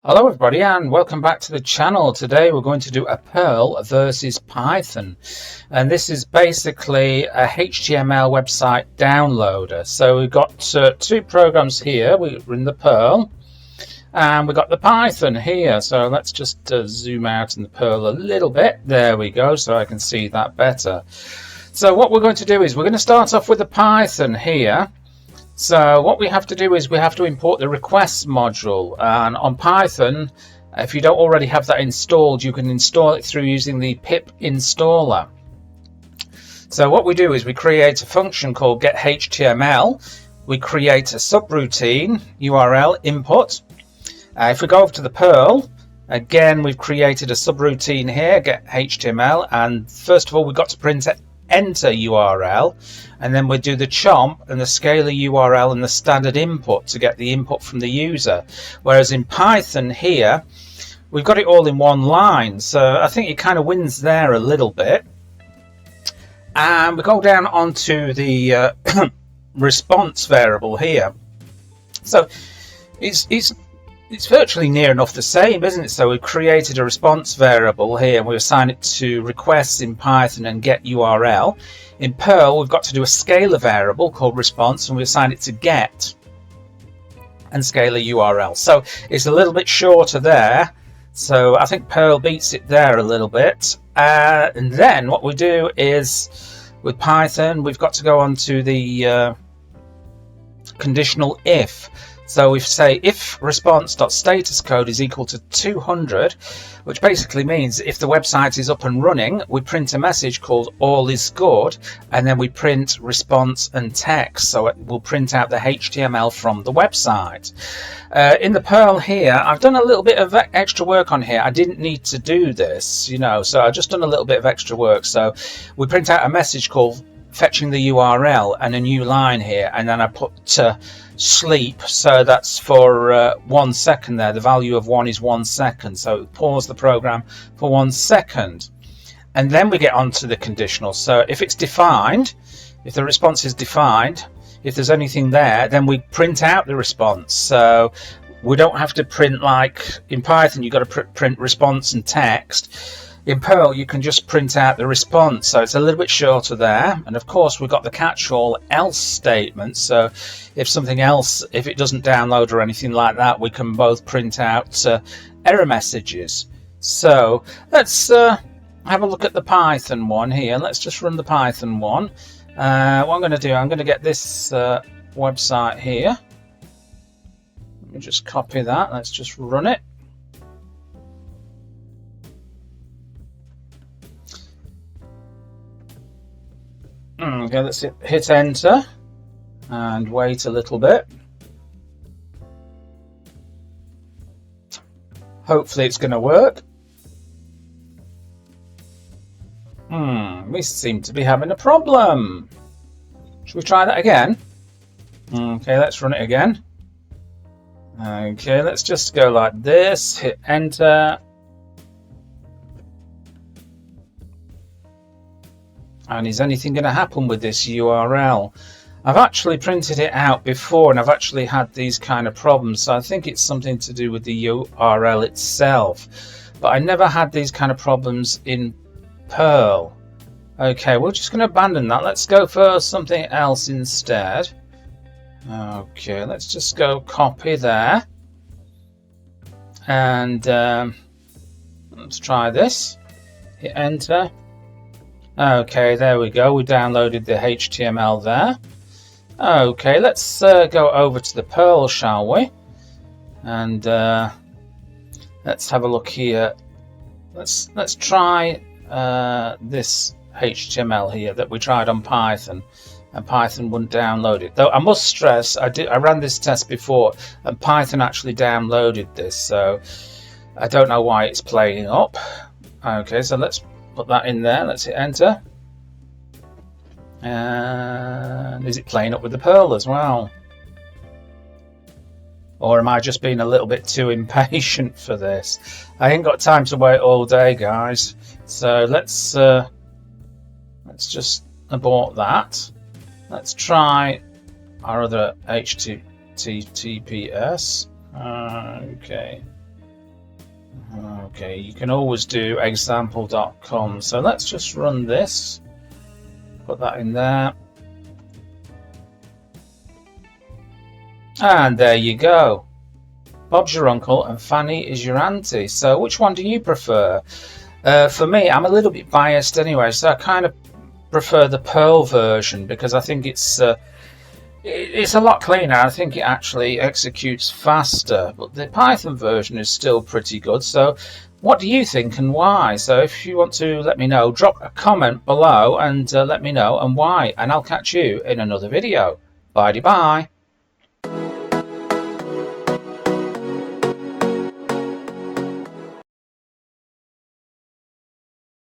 Hello everybody and welcome back to the channel. Today we're going to do a Perl versus Python, and this is basically a HTML website downloader. So we've got two programs here. We're in the Perl and we've got the Python here. So let's just zoom out in the Perl a little bit. There we go, so I can see that better. So what we're going to do is we're going to start off with the Python here. So what we have to do is we have to import the requests module, and on Python, if you don't already have that installed, you can install it through using the pip installer. So what we do is we create a function called getHTML. We create a subroutine URL input. If we go over to the Perl, again we've created a subroutine here, getHTML, and first of all we've got to print enter URL, and then we do the chomp and the scalar URL and the standard input to get the input from the user. Whereas in Python here we've got it all in one line, so I think it kind of wins there a little bit. And we go down onto the response variable here. So it's virtually near enough the same, isn't it? So we've created a response variable here and we assign it to requests in Python and get URL. In Perl we've got to do a scalar variable called response and we assign it to get and scalar URL. So it's a little bit shorter there, so I think Perl beats it there a little bit. And then what we do is with Python we've got to go on to the conditional if. So we say if response.status code is equal to 200, which basically means if the website is up and running, we print a message called all is good, and then we print response and text, so it will print out the HTML from the website. In the Perl here, I've done a little bit of extra work on here. I didn't need to do this, so I've just done a little bit of extra work. So we print out a message called fetching the URL and a new line here, and then I put sleep, so that's for 1 second there. The value of 1 is 1 second, so pause the program for 1 second, and then we get onto the conditional. So if it's defined, if the response is defined, if there's anything there, then we print out the response. So we don't have to print, like in Python you've got to print response and text. In Perl you can just print out the response, so it's a little bit shorter there. And of course we've got the catch-all else statement, so if something else, if it doesn't download or anything like that, we can both print out error messages. So let's have a look at the Python one here. Let's just run the Python one. What I'm going to do, I'm going to get this website here. Let me just copy that. Let's just run it. Okay, let's hit enter and wait a little bit. Hopefully it's going to work. We seem to be having a problem. Should we try that again? Okay, let's run it again. Okay, let's just go like this, hit enter. And is anything going to happen with this URL? I've actually printed it out before and I've actually had these kind of problems, so I think it's something to do with the URL itself, but I never had these kind of problems in Perl. Okay, we're just going to abandon that. Let's go for something else instead. Okay, let's just go copy there and let's try this. Hit enter. Okay, there we go. We downloaded the HTML there. Okay, let's go over to the Perl, shall we? And let's have a look here. Let's try this HTML here that we tried on Python, and Python wouldn't download it. Though I must stress, I ran this test before, and Python actually downloaded this, so I don't know why it's playing up. Okay, so let's put that in there. Let's hit enter. And is it playing up with the Perl as well? Or am I just being a little bit too impatient for this? I ain't got time to wait all day, guys. So let's just abort that. Let's try our other HTTPS. Okay. Okay, you can always do example.com. So let's just run this. Put that in there. And there you go. Bob's your uncle and Fanny is your auntie. So which one do you prefer? For me, I'm a little bit biased anyway, so I kind of prefer the Perl version because I think it's a lot cleaner. I think it actually executes faster, but the Python version is still pretty good. So what do you think and why? So if you want to let me know, drop a comment below and let me know and why, and I'll catch you in another video. Bye-bye.